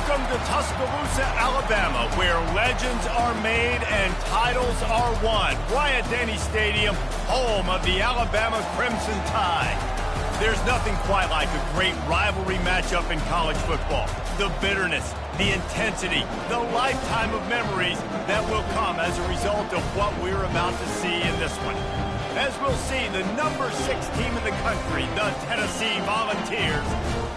Welcome to Tuscaloosa, Alabama, where legends are made and titles are won. Bryant-Denny Stadium, home of the Alabama Crimson Tide. There's nothing quite like a great rivalry matchup in college football. The bitterness, the intensity, the lifetime of memories that will come as a result of what we're about to see in this one. As we'll see, the number 6 team in the country, the Tennessee Volunteers,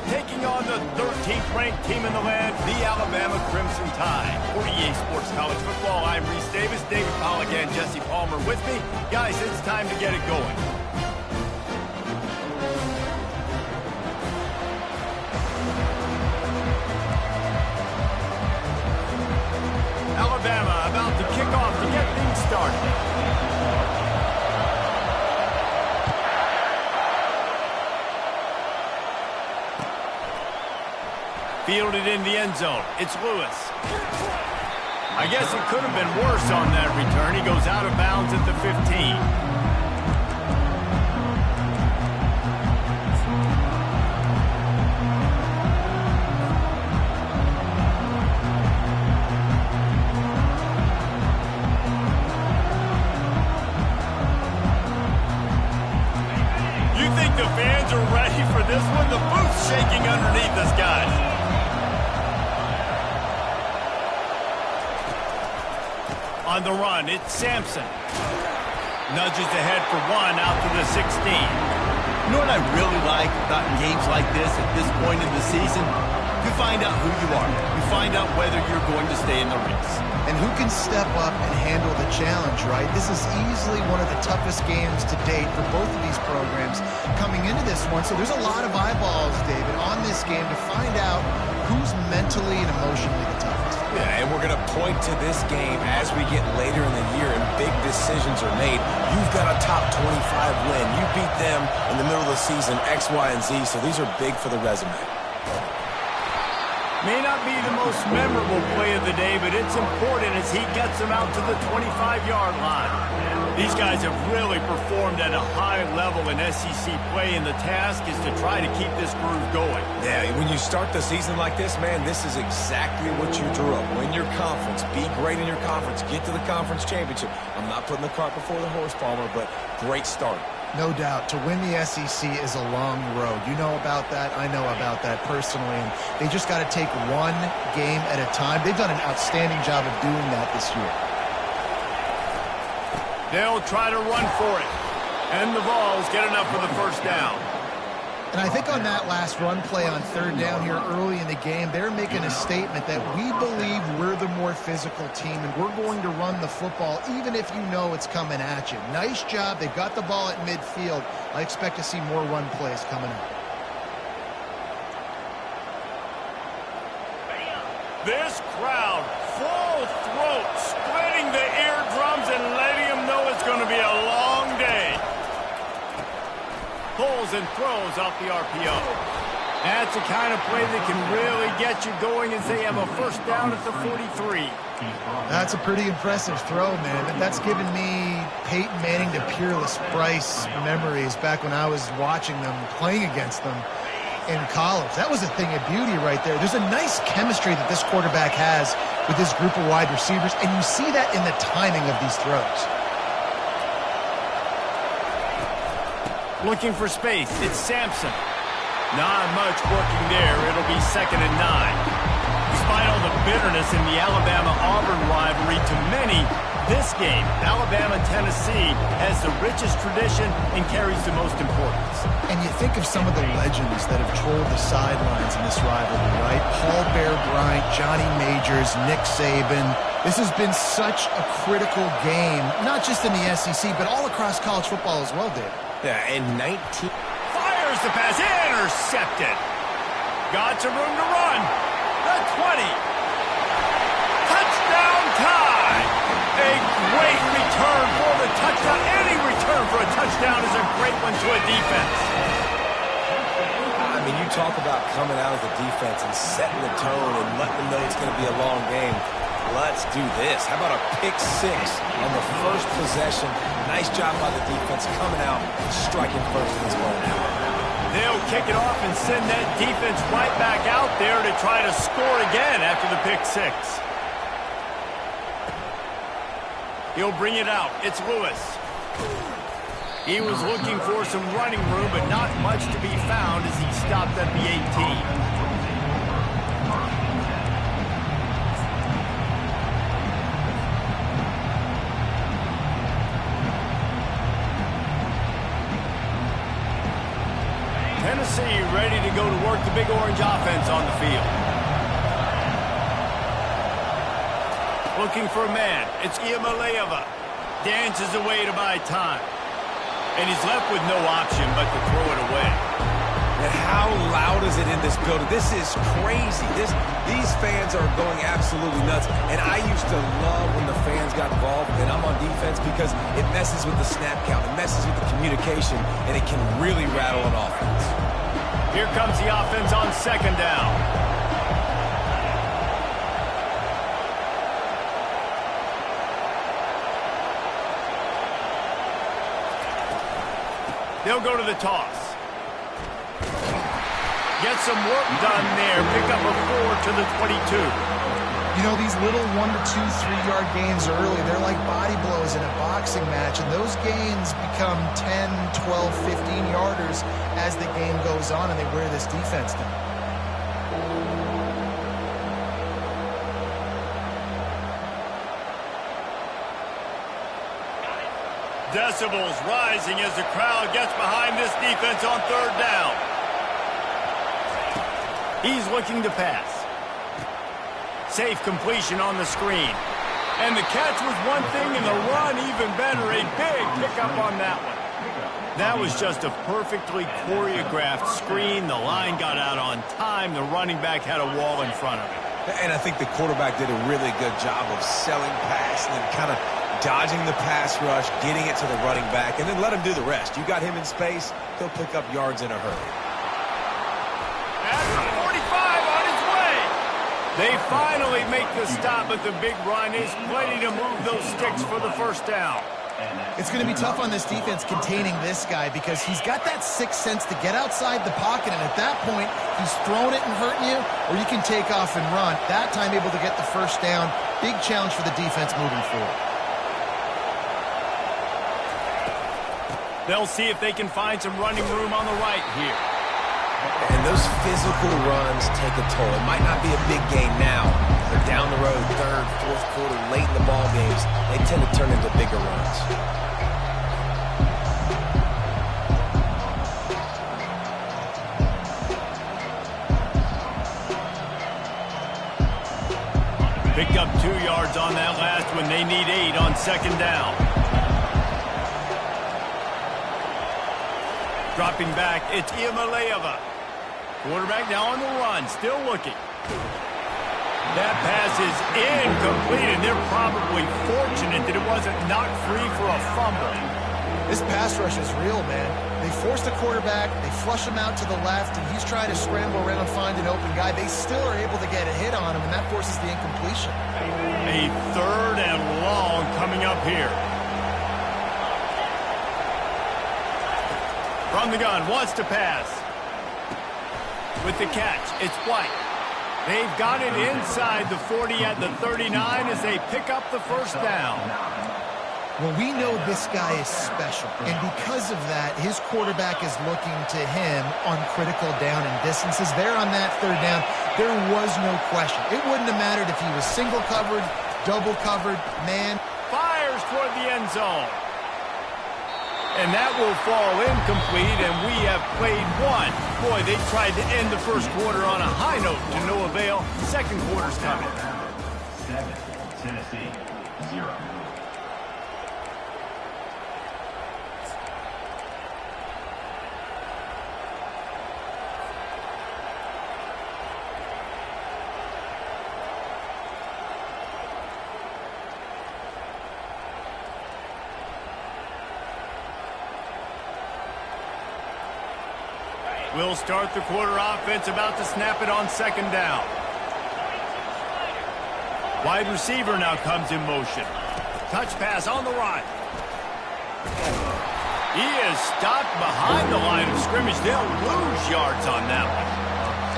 taking on the 13th ranked team in the land, the Alabama Crimson Tide. For EA Sports College Football, I'm Reese Davis, David Pollack, and Jesse Palmer with me. Guys, it's time to get it going. Alabama about to kick off to get things started. Fielded in the end zone. It's Lewis. I guess it could have been worse on that return. He goes out of bounds at the 15. You think the fans are ready for this one? The booth's shaking underneath us, guys. On the run, it's Sampson. Nudges ahead for one out to the 16. You know what I really like about games like this at this point in the season? You find out who you are. You find out whether you're going to stay in the race. And who can step up and handle the challenge, right? This is easily one of the toughest games to date for both of these programs coming into this one. So there's a lot of eyeballs, David, on this game to find out who's mentally and emotionally the toughest. Yeah, and we're going to point to this game as we get later in the year and big decisions are made. You've got a top 25 win. You beat them in the middle of the season, X, Y, and Z, so these are big for the resume. May not be the most memorable play of the day, but it's important as he gets them out to the 25-yard line. These guys have really performed at a high level in SEC play, and the task is to try to keep this groove going. Yeah, when you start the season like this, man, this is exactly what you drew up. Win your conference, be great in your conference, get to the conference championship. I'm not putting the cart before the horse, Palmer, but great start. No doubt. To win the SEC is a long road. You know about that. I know about that personally. And they just got to take one game at a time. They've done an outstanding job of doing that this year. They'll try to run for it. And the Vols get enough for the first down. And I think on that last run play on third down here early in the game, they're making a statement that we believe we're the more physical team and we're going to run the football even if you know it's coming at you. Nice job. They've got the ball at midfield. I expect to see more run plays coming up. This crowd, full throat, splitting the eardrums and letting them know it's going to be a long day. Pulls and throws off the RPO. That's the kind of play that can really get you going as they have a first down at the 43. That's a pretty impressive throw, man. That's given me Peyton Manning to Peerless Bryce memories back when I was watching them, playing against them in college. That was a thing of beauty right there. There's a nice chemistry that this quarterback has with his group of wide receivers, and you see that in the timing of these throws. Looking for space, it's Sampson. Not much working there. It'll be 2nd and 9. Despite all the bitterness in the Alabama-Auburn rivalry, to many, this game, Alabama-Tennessee, has the richest tradition and carries the most importance. And you think of some of the legends that have trolled the sidelines in this rivalry, right? Paul Bear Bryant, Johnny Majors, Nick Saban. This has been such a critical game, not just in the SEC, but all across college football as well, David. Yeah, and 19. Fires the pass, intercepted. Got some room to run. The 20. Touchdown Tide. A great return for the touchdown. Any return for a touchdown is a great one to a defense. I mean, you talk about coming out as a defense and setting the tone and letting them know it's going to be a long game. Let's do this. How about a pick 6 on the first possession? Nice job by the defense coming out and striking first in this ball. They'll kick it off and send that defense right back out there to try to score again after the pick six. He'll bring it out. It's Lewis. He was looking for some running room, but not much to be found as he stopped at the 18. Tennessee ready to go to work the Big Orange offense on the field. Looking for a man. It's Ncaa25. Dances away to buy time. And he's left with no option but to throw it away. And how loud is it in this building? This is crazy. These fans are going absolutely nuts. And I used to love when the fans got involved, and I'm on defense because it messes with the snap count. It messes with the communication, and it can really rattle an offense. Here comes the offense on second down. They'll go to the toss. Get some work done there. Pick up a 4 to the 22. You know, these little 1 to 2, 3-yard gains early, they're like body blows in a boxing match, and those gains become 10, 12, 15-yarders as the game goes on, and they wear this defense down. Decibels rising as the crowd gets behind this defense on third down. He's looking to pass. Safe completion on the screen. And the catch was one thing, and the run even better. A big pickup on that one. That was just a perfectly choreographed screen. The line got out on time. The running back had a wall in front of him. And I think the quarterback did a really good job of selling pass and then kind of dodging the pass rush, getting it to the running back, and then let him do the rest. You got him in space, he'll pick up yards in a hurry. At the 45 on his way. They finally make the stop, but the big run is plenty to move those sticks for the first down. It's going to be tough on this defense containing this guy because he's got that sixth sense to get outside the pocket, and at that point, he's throwing it and hurting you, or you can take off and run. That time able to get the first down. Big challenge for the defense moving forward. They'll see if they can find some running room on the right here. And those physical runs take a toll. It might not be a big game now, but down the road, third, fourth quarter, late in the ball games, they tend to turn into bigger runs. Picked up 2 yards on that last one. They need 8 on second down. Dropping back, it's Ncaa25. Quarterback now on the run, still looking. That pass is incomplete, and they're probably fortunate that it wasn't knocked free for a fumble. This pass rush is real, man. They force the quarterback, they flush him out to the left, and he's trying to scramble around and find an open guy. They still are able to get a hit on him, and that forces the incompletion. A third and long coming up here. From the gun, wants to pass. With the catch, it's White. They've got it inside the 40 at the 39 as they pick up the first down. Well, we know this guy is special, and because of that, his quarterback is looking to him on critical down and distances. There on that third down, there was no question. It wouldn't have mattered if he was single covered, double covered, man. Fires toward the end zone. And that will fall incomplete, and we have played one. Boy, they tried to end the first quarter on a high note to no avail. Second quarter's coming. 7, Tennessee, 0. We'll start the quarter offense, about to snap it on second down. Wide receiver now comes in motion. Touch pass on the run. He is stopped behind the line of scrimmage. They'll lose yards on that one.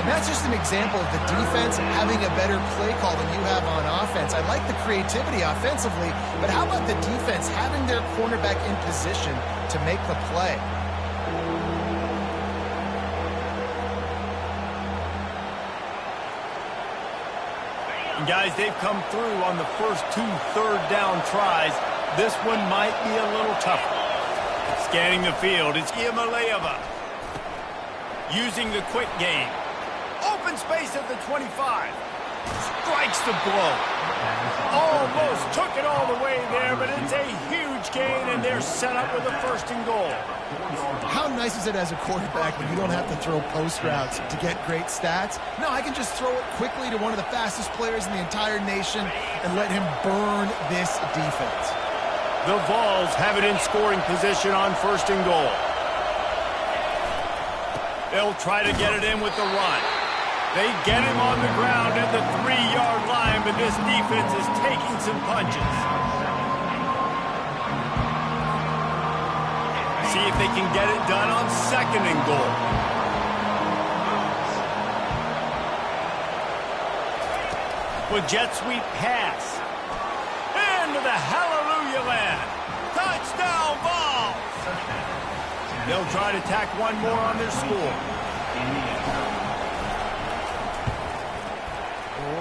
And that's just an example of the defense having a better play call than you have on offense. I like the creativity offensively, but how about the defense having their cornerback in position to make the play? And guys, they've come through on the first 2 third-down tries. This one might be a little tougher. Scanning the field, it's Ncaa25. Using the quick game. Open space at the 25. Strikes the blow. Almost took it all the way there, but it's a huge gain, and they're set up with a 1st and goal. How nice is it as a quarterback when you don't have to throw post routes to get great stats? No, I can just throw it quickly to one of the fastest players in the entire nation and let him burn this defense. The Vols have it in scoring position on 1st and goal. They'll try to get it in with the run. They get him on the ground at the 3-yard line, but this defense is taking some punches. See if they can get it done on 2nd and goal. With jet sweep pass. Into the hallelujah land. Touchdown Vols! They'll try to tack one more on their score.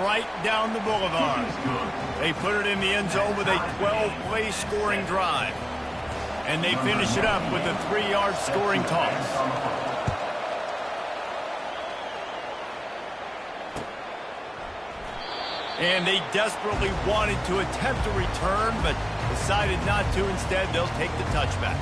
Right down the boulevard. They put it in the end zone with a 12-play scoring drive. And they finish it up with a 3-yard scoring toss. And they desperately wanted to attempt a return, but decided not to. Instead, they'll take the touchback.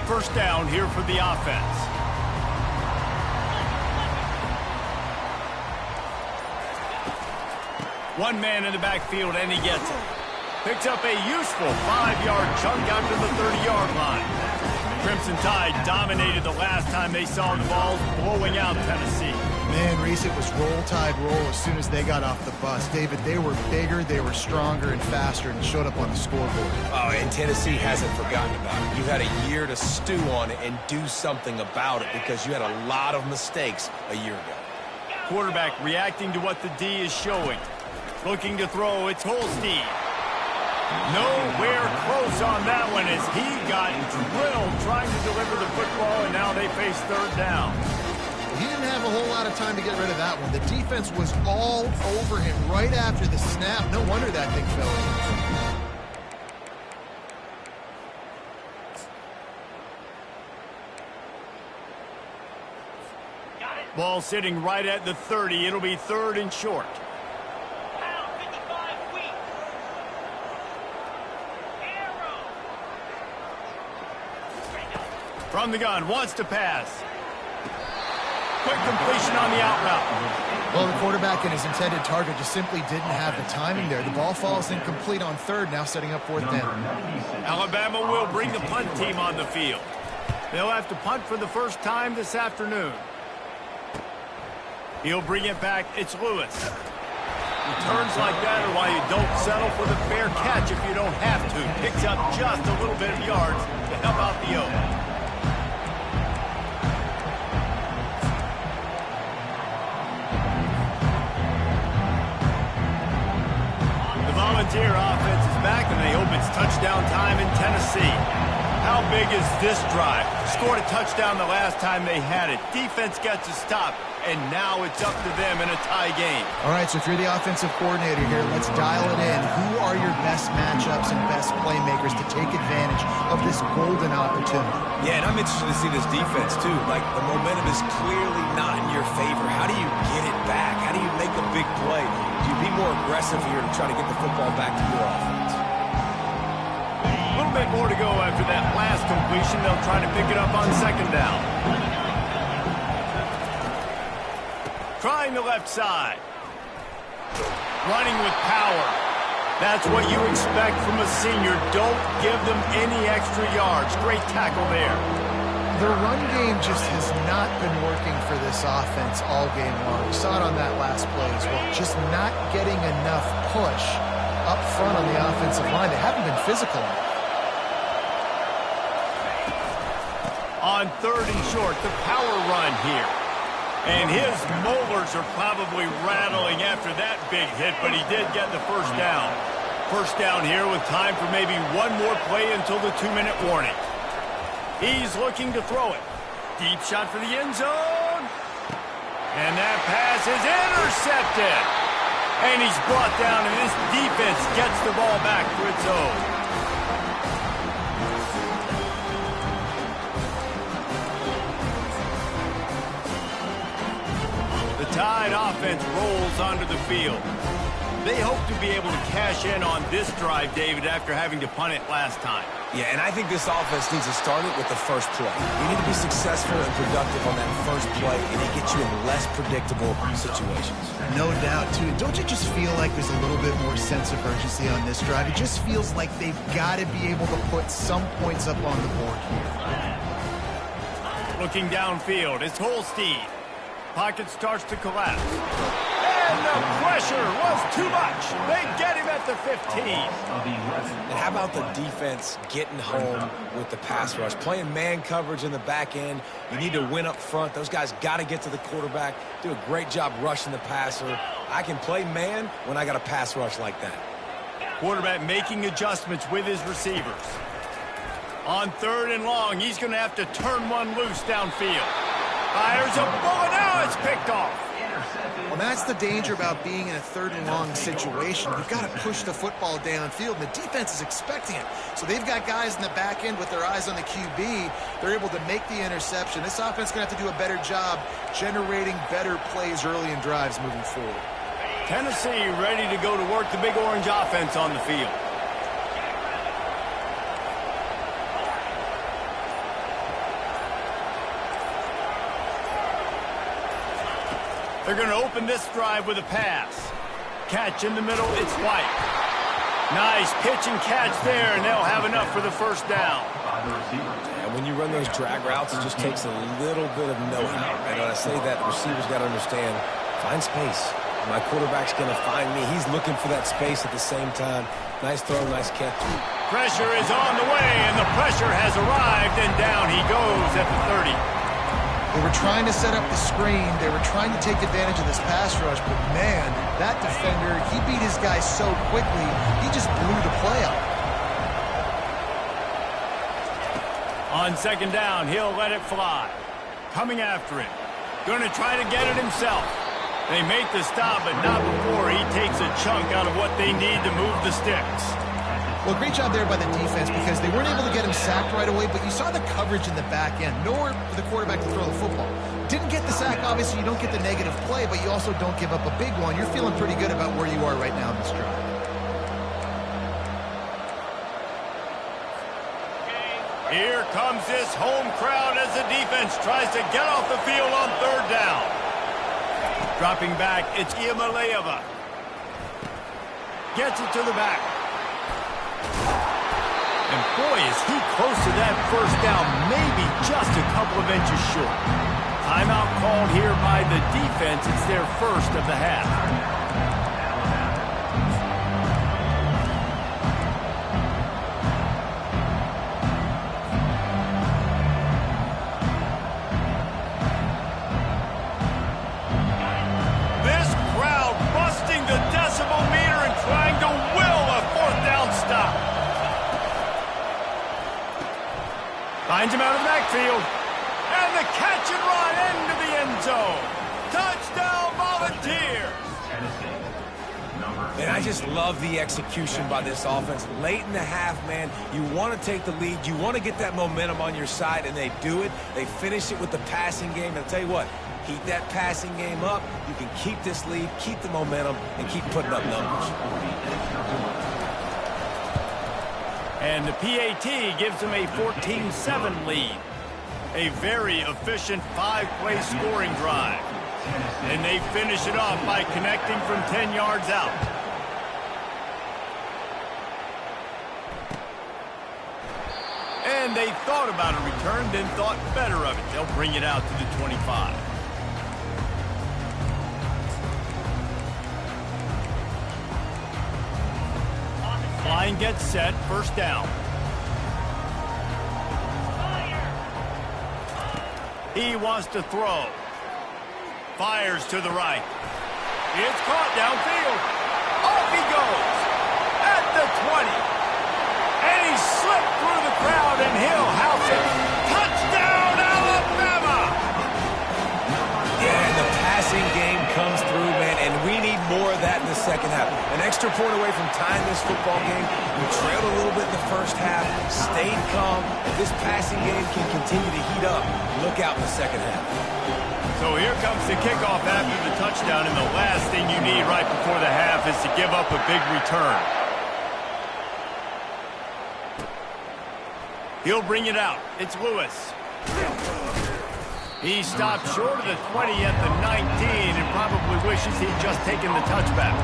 First down here for the offense. One man in the backfield, and he gets it. Picks up a useful 5-yard chunk out to the 30-yard line. Crimson Tide dominated the last time they saw the Vols, blowing out Tennessee. Man, Reese, it was roll tide roll as soon as they got off the bus. David, they were bigger, they were stronger and faster, and showed up on the scoreboard. Oh, and Tennessee hasn't forgotten about it. You had a year to stew on it and do something about it because you had a lot of mistakes a year ago. Quarterback reacting to what the D is showing. Looking to throw, it's Holstein. Nowhere close on that one as he got drilled trying to deliver the football, and now they face 3rd down. He didn't have a whole lot of time to get rid of that one. The defense was all over him right after the snap. No wonder that thing fell in. Ball sitting right at the 30. It'll be 3rd and short. From the gun, wants to pass. Quick completion on the out route. Well, the quarterback and his intended target just simply didn't have the timing there. The ball falls incomplete on 3rd, now setting up 4th down. Alabama will bring the punt team on the field. They'll have to punt for the first time this afternoon. He'll bring it back. It's Lewis. Returns like that are why you don't settle for the fair catch if you don't have to. Picks up just a little bit of yards to help out the Oaks. Volunteer offense is back, and they hope it's touchdown time in Tennessee. How big is this drive? Scored a touchdown the last time they had it. Defense gets a stop, and now it's up to them in a tie game. All right, so if you're the offensive coordinator here, let's dial it in. Who are your best matchups and best playmakers to take advantage of this golden opportunity? Yeah, and I'm interested to see this defense, too. Like, the momentum is clearly not in your favor. How do you get it back? How do you make a big play? Do you be more aggressive here to try to get the football back to your offense? A little bit more to go after that last completion. They'll try to pick it up on 2nd down. Trying the left side. Running with power. That's what you expect from a senior. Don't give them any extra yards. Great tackle there. The run game just has not been working for this offense all game long. We saw it on that last play as well. Just not getting enough push up front on the offensive line. They haven't been physical enough. On 3rd and short, the power run here. And his molars are probably rattling after that big hit, but he did get the first down. First down here with time for maybe one more play until the 2-minute warning. He's looking to throw it. Deep shot for the end zone. And that pass is intercepted. And he's brought down, and this defense gets the ball back for its own. The Tide offense rolls onto the field. They hope to be able to cash in on this drive, David, after having to punt it last time. Yeah, and I think this offense needs to start it with the first play. You need to be successful and productive on that first play, and it gets you in less predictable situations. No doubt, too. Don't you just feel like there's a little bit more sense of urgency on this drive? It just feels like they've got to be able to put some points up on the board here. Looking downfield, it's Holstein. Pocket starts to collapse. And the pressure was too much. They get him at the 15. And how about the defense getting home with the pass rush? Playing man coverage in the back end. You need to win up front. Those guys got to get to the quarterback. Do a great job rushing the passer. I can play man when I got a pass rush like that. Quarterback making adjustments with his receivers. On 3rd and long, he's going to have to turn one loose downfield. Fires a bullet. Now it's picked off. Well, that's the danger about being in a 3rd and long situation. You've got to push the football downfield, and the defense is expecting it. So they've got guys in the back end with their eyes on the QB. They're able to make the interception. This offense is going to have to do a better job generating better plays early in drives moving forward. Tennessee ready to go to work the Big Orange offense on the field. They're going to open this drive with a pass. Catch in the middle, it's White. Nice pitch and catch there, and they'll have enough for the first down. And when you run those drag routes, it just takes a little bit of know-how. And when I say that, the receivers got to understand, find space. My quarterback's going to find me. He's looking for that space at the same time. Nice throw, nice catch. Pressure is on the way, and the pressure has arrived, and down he goes at the 30. They were trying to set up the screen. They were trying to take advantage of this pass rush. But, man, that defender, he beat his guy so quickly, he just blew the play up. On 2nd down, he'll let it fly. Coming after it. Going to try to get it himself. They make the stop, but not before he takes a chunk out of what they need to move the sticks. Well, great job there by the defense because they weren't able to get him sacked right away, but you saw the coverage in the back end. Nowhere for the quarterback to throw the football. Didn't get the sack, obviously you don't get the negative play, but you also don't give up a big one. You're feeling pretty good about where you are right now in this drive. Here comes this home crowd as the defense tries to get off the field on 3rd down. Dropping back, it's Ncaa25. Gets it to the back. And boy, is he close to that first down, maybe just a couple of inches short. Timeout called here by the defense. It's their first of the half. This crowd busting the decibel meter and trying to will a 4th down stop. Finds him out of the backfield. And the catch and run into the end zone. Touchdown, Volunteers. And I just love the execution by this offense. Late in the half, man, you want to take the lead. You want to get that momentum on your side, and they do it. They finish it with the passing game. And I'll tell you what, keep that passing game up. You can keep this lead, keep the momentum, and keep putting up numbers. And the PAT gives them a 14-7 lead. A very efficient 5-play scoring drive. And they finish it off by connecting from 10 yards out. And And they thought about a return, then thought better of it. They'll bring it out to the 25. Line gets set, first down. He wants to throw. Fires to the right. It's caught downfield. Off he goes. At the 20. And he slipped through the crowd and he'll house it. Touchdown, Alabama! Yeah, and the passing game comes through, man, and we need more of that in the second half. An extra point away from tying this football game. We trailed a little bit in the first half, stayed calm. If this passing game can continue to heat up, look out in the second half. So here comes the kickoff after the touchdown, and the last thing you need right before the half is to give up a big return. He'll bring it out. It's Lewis. He stopped short of the 20 at the 19 and probably wishes he'd just taken the touchback.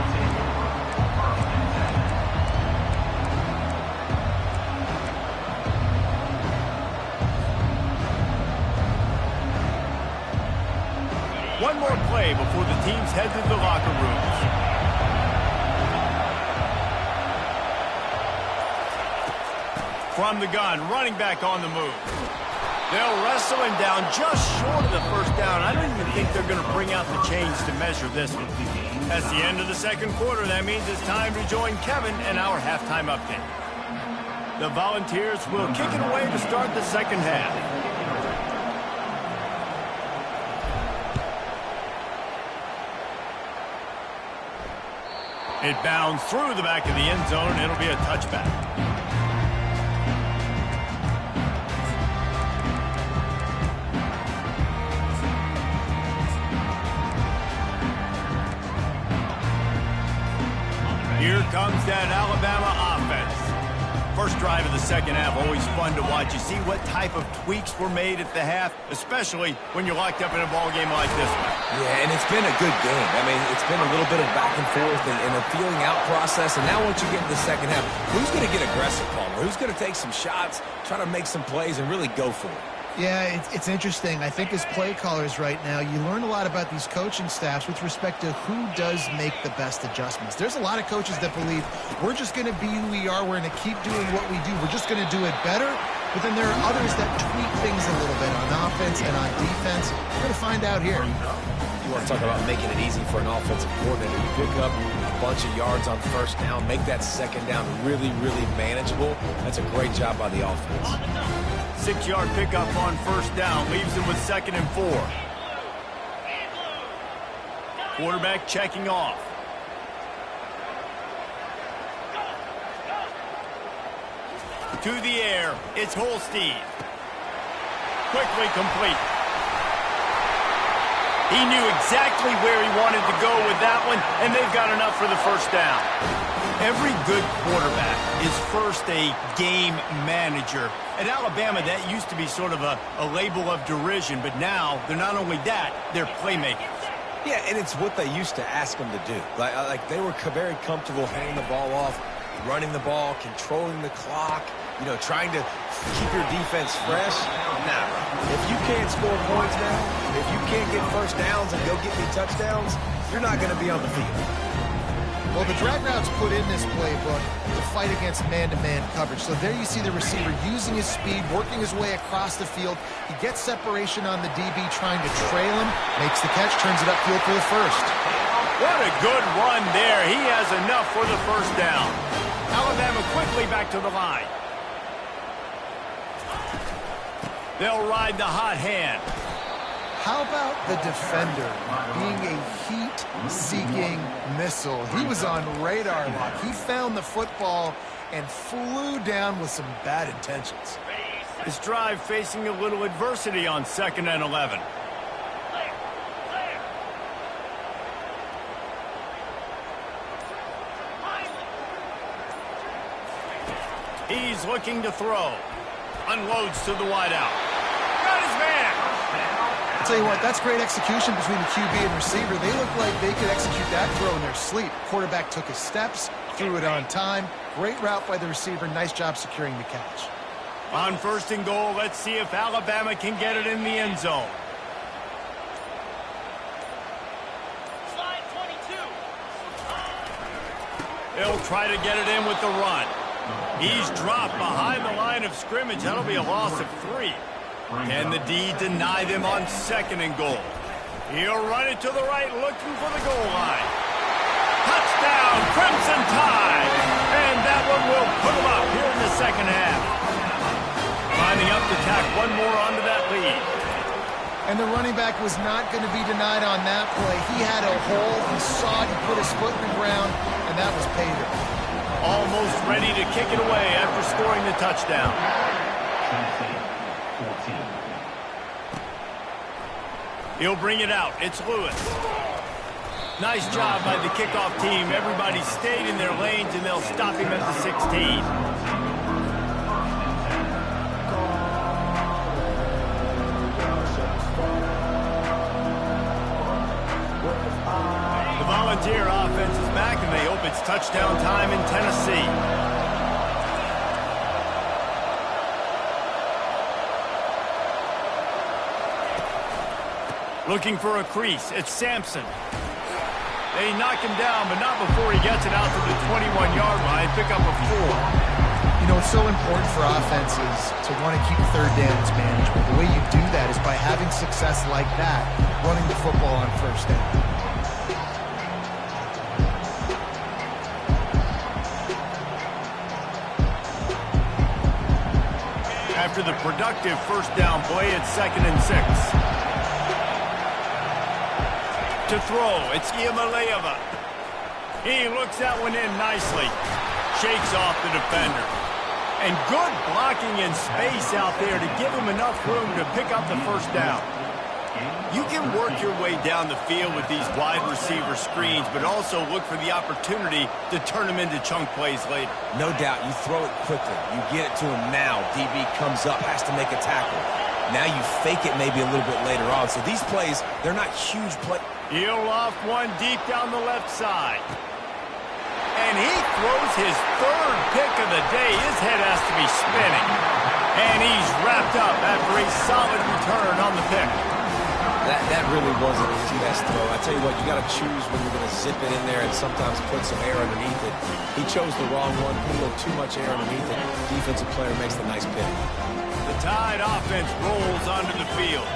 One more play before the teams head to the locker rooms. From the gun, running back on the move. They'll wrestle him down just short of the first down. I don't even think they're going to bring out the chains to measure this one. That's the end of the second quarter. That means it's time to join Kevin and our halftime update. The Volunteers will kick it away to start the second half. It bounds through the back of the end zone. It'll be a touchback. Here comes that Alabama offense. First drive of the second half, always fun to watch. You see what type of tweaks were made at the half, especially when you're locked up in a ball game like this one. Yeah, and it's been a good game. I mean, it's been a little bit of back and forth and a feeling out process. And now once you get to the second half, who's going to get aggressive, Palmer? Who's going to take some shots, try to make some plays, and really go for it? Yeah, it's interesting. I think as play callers right now, you learn a lot about these coaching staffs with respect to who does make the best adjustments. There's a lot of coaches that believe we're just going to be who we are. We're going to keep doing what we do. We're just going to do it better. But then there are others that tweak things a little bit on offense and on defense. We're going to find out here. You want to talk about making it easy for an offensive coordinator. You pick up a bunch of yards on first down, make that second down really, really manageable. That's a great job by the offense. 6-yard pickup on first down, leaves him with 2nd and 4. Quarterback checking off. To the air, it's Holstein. Quickly complete. He knew exactly where he wanted to go with that one, and they've got enough for the first down. Every good quarterback is first a game manager. At Alabama, that used to be sort of a label of derision, but now they're not only that, they're playmakers. Yeah, and it's what they used to ask them to do. Like they were very comfortable handing the ball off, running the ball, controlling the clock, trying to keep your defense fresh. Nah, if you can't score points now, if you can't get first downs and go get me touchdowns, you're not going to be on the field. Well, the drag routes put in this playbook to fight against man-to-man coverage. So there you see the receiver using his speed, working his way across the field. He gets separation on the DB trying to trail him, makes the catch, turns it upfield for the first. What a good run there. He has enough for the first down. Alabama quickly back to the line. They'll ride the hot hand. How about the defender being a heat-seeking missile? He was on radar lock. He found the football and flew down with some bad intentions. This drive facing a little adversity on 2nd and 11. He's looking to throw. Unloads to the wideout. Got his man. I'll tell you what, that's great execution between the QB and receiver. They look like they could execute that throw in their sleep. Quarterback took his steps, threw it on time. Great route by the receiver. Nice job securing the catch. On 1st and goal, let's see if Alabama can get it in the end zone. Slide 22. They'll try to get it in with the run. He's dropped behind the line of scrimmage. That'll be a loss of 3. Can the D deny them on 2nd and goal? He'll run it to the right, looking for the goal line. Touchdown, Crimson Tide! And that one will put them up here in the 2nd half. Lining up to tack one more onto that lead. And the running back was not going to be denied on that play. He had a hole. He saw it. He put his foot in the ground, and that was payday. Almost ready to kick it away after scoring the touchdown. Tennessee, 14. He'll bring it out. It's Lewis. Nice job by the kickoff team. Everybody stayed in their lanes, and they'll stop him at the 16. The Volunteer offense is back, and they hope it's touchdown time in Tennessee. Looking for a crease. It's Sampson. They knock him down, but not before he gets it out to the 21-yard line. Pick up a 4. You know, it's so important for offenses to want to keep 3rd downs management. The way you do that is by having success like that, running the football on 1st down. After the productive 1st down play, it's 2nd and 6. To throw, it's Ncaa25. He looks that one in nicely. Shakes off the defender. And good blocking in space out there to give him enough room to pick up the 1st down. You can work your way down the field with these wide receiver screens, but also look for the opportunity to turn them into chunk plays later. No doubt, you throw it quickly. You get it to him now. DB comes up, has to make a tackle. Now you fake it maybe a little bit later on. So these plays, they're not huge plays. He'll loft one deep down the left side. And he throws his 3rd pick of the day. His head has to be spinning. And he's wrapped up after a solid return on the pick. That really wasn't his best throw. I tell you what, you got to choose when you're going to zip it in there and sometimes put some air underneath it. He chose the wrong one, put a little too much air underneath it. Defensive player makes the nice pick. The Tide offense rolls onto the field.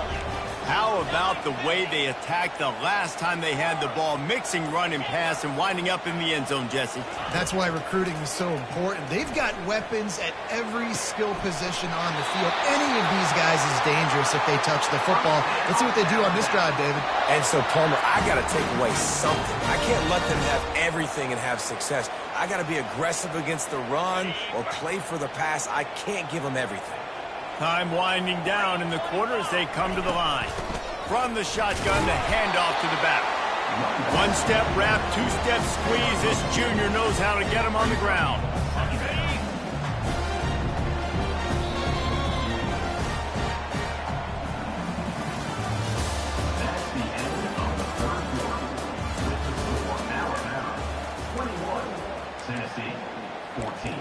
How about the way they attacked the last time they had the ball, mixing run and pass and winding up in the end zone, Jesse? That's why recruiting is so important. They've got weapons at every skill position on the field. Any of these guys is dangerous if they touch the football. Let's see what they do on this drive, David. And so, Palmer, I got to take away something. I can't let them have everything and have success. I got to be aggressive against the run or play for the pass. I can't give them everything. Time winding down in the quarter as they come to the line. From the shotgun, the handoff to the back. 1-step wrap, 2-step squeeze. This junior knows how to get him on the ground. That's the end of the 3rd quarter. With the score, Alabama 21, Tennessee 14.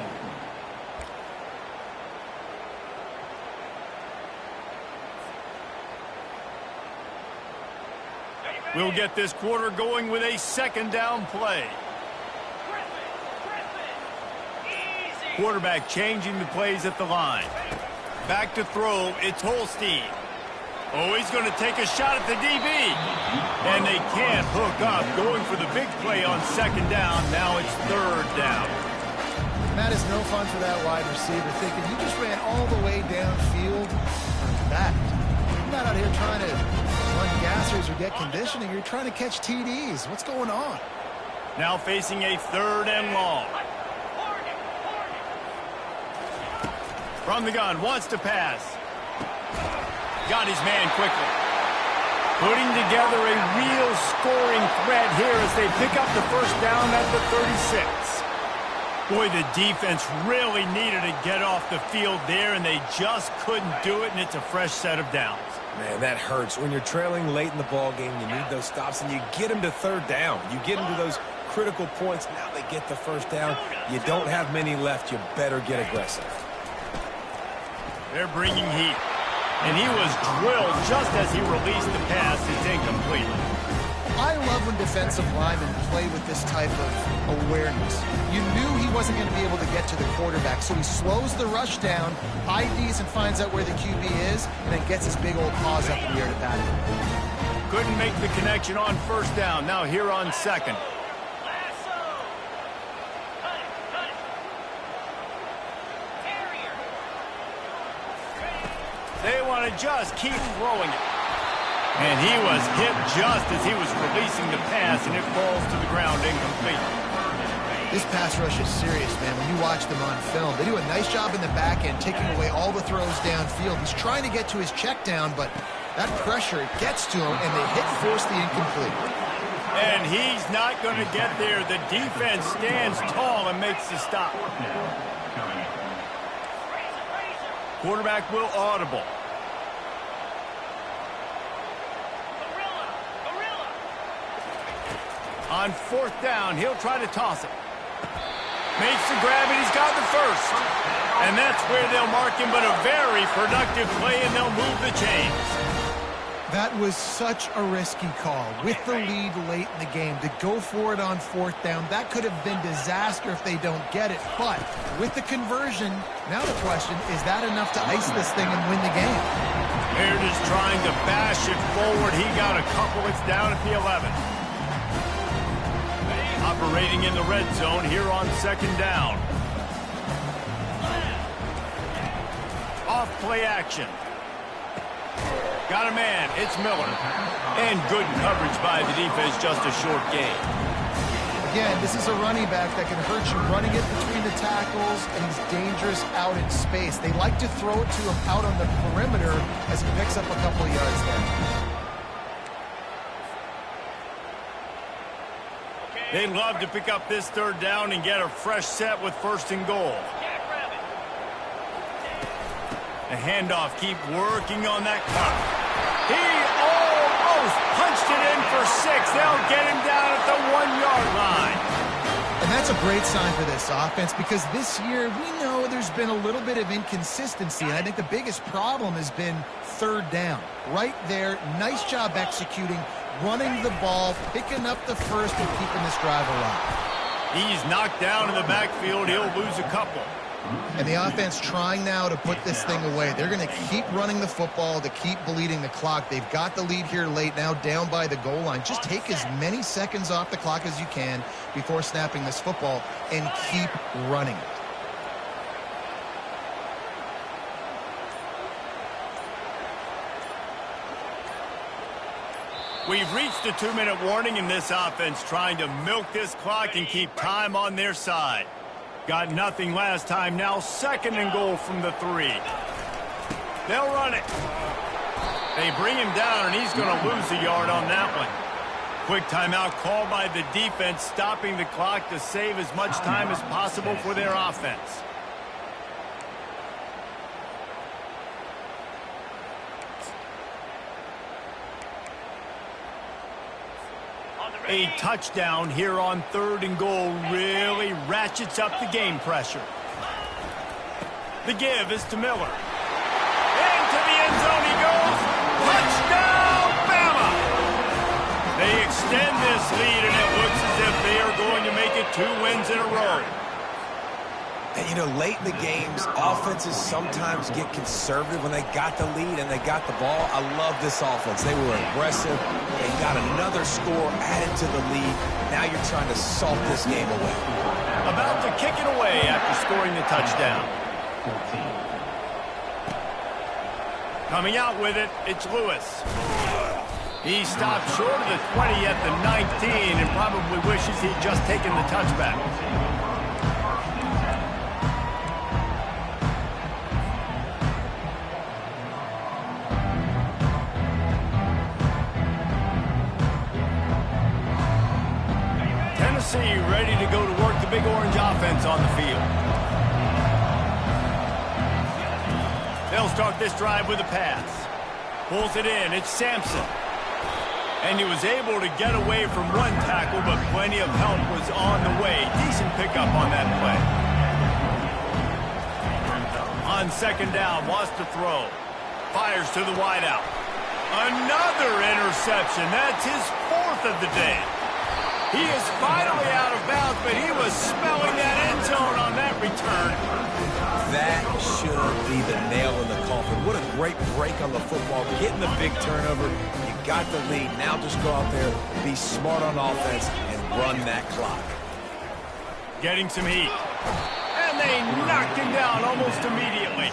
We'll get this quarter going with a 2nd down play. Quarterback changing the plays at the line. Back to throw, it's Holstein. Oh, he's going to take a shot at the DB. And they can't hook up, going for the big play on 2nd down. Now it's 3rd down. And that is no fun for that wide receiver, thinking you just ran all the way downfield for that. You're not out here trying to run gassers or get conditioning. You're trying to catch TDs. What's going on? Now facing a 3rd and long. From the gun, wants to pass. Got his man quickly. Putting together a real scoring threat here as they pick up the 1st down at the 36. Boy, the defense really needed to get off the field there, and they just couldn't do it, and it's a fresh set of downs. Man, that hurts. When you're trailing late in the ball game, you need those stops, and you get them to 3rd down. You get them to those critical points. Now they get the 1st down. You don't have many left. You better get aggressive. They're bringing heat. And he was drilled just as he released the pass. It's incomplete. I love when defensive linemen play with this type of awareness. You knew he wasn't going to be able to get to the quarterback, so he slows the rush down, IDs and finds out where the QB is, and then gets his big old paws up in the air to bat it. Couldn't make the connection on first down. Now here on second. They want to just keep throwing it. And he was hit just as he was releasing the pass, and it falls to the ground incomplete. This pass rush is serious, man. When you watch them on film, they do a nice job in the back end, taking away all the throws downfield. He's trying to get to his check down, but that pressure gets to him, and they force the incomplete. And he's not going to get there. The defense stands tall and makes the stop. Quarterback will audible. On fourth down, he'll try to toss it. Makes the grab, and he's got the first. And that's where they'll mark him, but a very productive play, and they'll move the chains. That was such a risky call. With the lead late in the game, to go for it on fourth down, that could have been disaster if they don't get it. But with the conversion, now the question, is that enough to ice this thing and win the game? Baird is trying to bash it forward. He got a couple. It's down at the 11. Operating in the red zone here on second down. Off play action. Got a man. It's Miller. And good coverage by the defense. Just a short gain. Again, this is a running back that can hurt you running it between the tackles, and he's dangerous out in space. They like to throw it to him out on the perimeter as he picks up a couple of yards there. They'd love to pick up this third down and get a fresh set with first and goal. The handoff, keep working on that cut. He almost punched it in for 6. They'll get him down at the 1-yard line. And that's a great sign for this offense, because this year we know there's been a little bit of inconsistency, and I think the biggest problem has been third down. Right there, nice job executing, running the ball, picking up the first, and keeping this drive alive. He's knocked down in the backfield. He'll lose a couple. And the offense trying now to put this thing away. They're going to keep running the football to keep bleeding the clock. They've got the lead here late, now down by the goal line. Just take as many seconds off the clock as you can before snapping this football and keep running it. We've reached a 2-minute warning in this offense, trying to milk this clock and keep time on their side. Got nothing last time. Now second and goal from the 3. They'll run it. They bring him down, and he's going to lose a yard on that one. Quick timeout called by the defense, stopping the clock to save as much time as possible for their offense. A touchdown here on third and goal really ratchets up the game pressure. The give is to Miller. Into the end zone he goes. Touchdown, Bama! They extend this lead, and it looks as if they are going to make it 2 wins in a row. And, you know, late in the games, offenses sometimes get conservative when they got the lead and they got the ball. I love this offense. They were aggressive. They got another score added to the lead. Now you're trying to salt this game away. About to kick it away after scoring the touchdown. Coming out with it, it's Lewis. He stopped short of the 20 at the 19 and probably wishes he'd just taken the touchback. Ready to go to work the Big Orange offense on the field. They'll start this drive with a pass. Pulls it in. It's Sampson. And he was able to get away from one tackle, but plenty of help was on the way. Decent pickup on that play. On on second down, wants to throw. Fires to the wideout. Another interception. That's his fourth of the day. He is finally out of bounds, but he was smelling that end zone on that return. That should be the nail in the coffin. What a great break on the football. Getting the big turnover. You got the lead. Now just go out there, be smart on offense, and run that clock. Getting some heat. And they knocked him down almost immediately.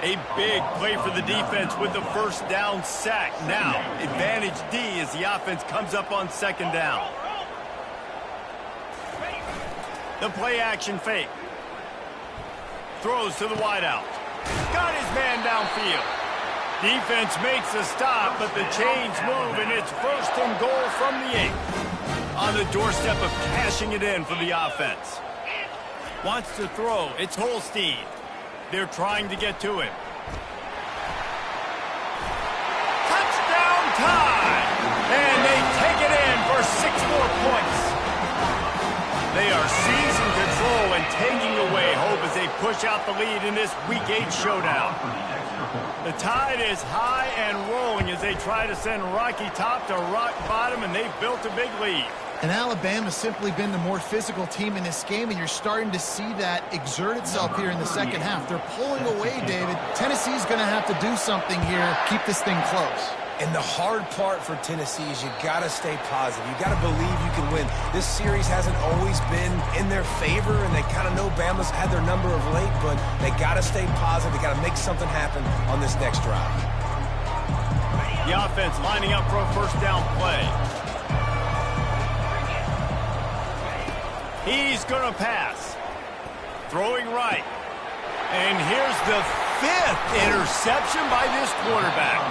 A big play for the defense with the first down sack. Now, advantage D as the offense comes up on second down. The play action fake. Throws to the wideout. Got his man downfield. Defense makes a stop, but the chains move, and it's first and goal from the 8. On the doorstep of cashing it in for the offense. Wants to throw. It's Holstein. They're trying to get to him. Touchdown time! And they take it in for 6 more points. They are seizing control and taking away hope as they push out the lead in this Week 8 showdown. The tide is high and rolling as they try to send Rocky Top to rock bottom, and they've built a big lead. And Alabama's simply been the more physical team in this game, and you're starting to see that exert itself here in the second half. They're pulling away, David. Tennessee's going to have to do something here, keep this thing close. And the hard part for Tennessee is you got to stay positive. You got to believe you can win. This series hasn't always been in their favor, and they kind of know Bama's had their number of late, but they got to stay positive. They got to make something happen on this next drive. The offense lining up for a first down play. He's going to pass. Throwing right. And here's the 5th interception by this quarterback.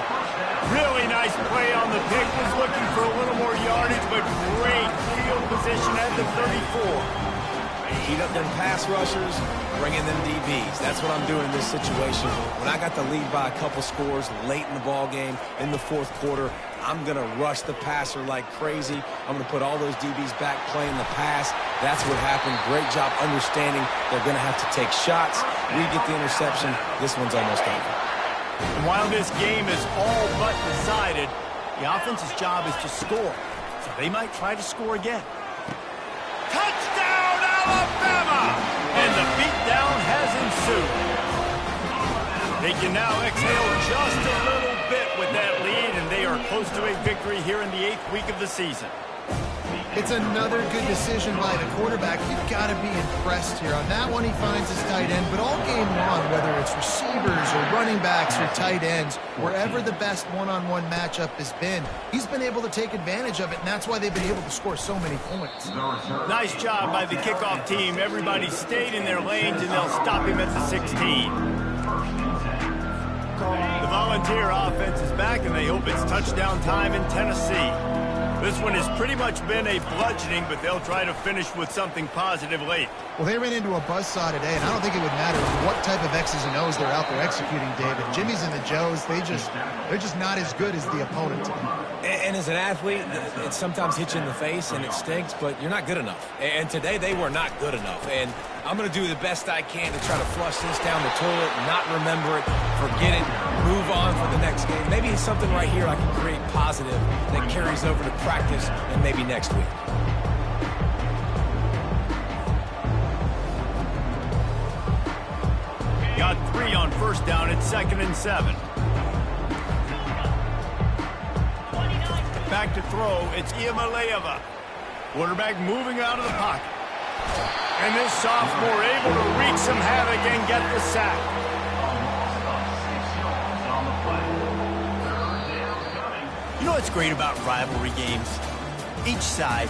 Really nice play on the pick. Was looking for a little more yardage, but great field position at the 34. Heat up them pass rushers, bring in them DBs. That's what I'm doing in this situation. When I got the lead by a couple scores late in the ball game, in the fourth quarter, I'm going to rush the passer like crazy. I'm going to put all those DBs back playing the pass. That's what happened. Great job understanding they're going to have to take shots. We get the interception. This one's almost over. And while this game is all but decided, the offense's job is to score. So they might try to score again. Touchdown, Alabama! And the beatdown has ensued. They can now exhale just a little bit with that lead, and they are close to a victory here in the 8th week of the season. It's another good decision by the quarterback. You've got to be impressed here. On that one, he finds his tight end, but all game long, whether it's receivers or running backs or tight ends, wherever the best one-on-one matchup has been, he's been able to take advantage of it, and that's why they've been able to score so many points. Nice job by the kickoff team. Everybody stayed in their lanes, and they'll stop him at the 16. The Volunteer offense is back, and they hope it's touchdown time in Tennessee. This one has pretty much been a bludgeoning, but they'll try to finish with something positive late. Well, they ran into a buzzsaw today, and I don't think it would matter what type of X's and O's they're out there executing, David. Jimmy's and the Joes, they're just not as good as the opponent. And as an athlete, it sometimes hits you in the face, and it stinks, but you're not good enough. And today, they were not good enough. And I'm going to do the best I can to try to flush this down the toilet, not remember it, forget it, move on for the next game. Maybe it's something right here I can create positive that carries over to practice and maybe next week. Got 3 on first down. It's 2nd and 7. Back to throw. It's Iamaleava. Quarterback moving out of the pocket. And this sophomore able to wreak some havoc and get the sack. You know what's great about rivalry games? Each side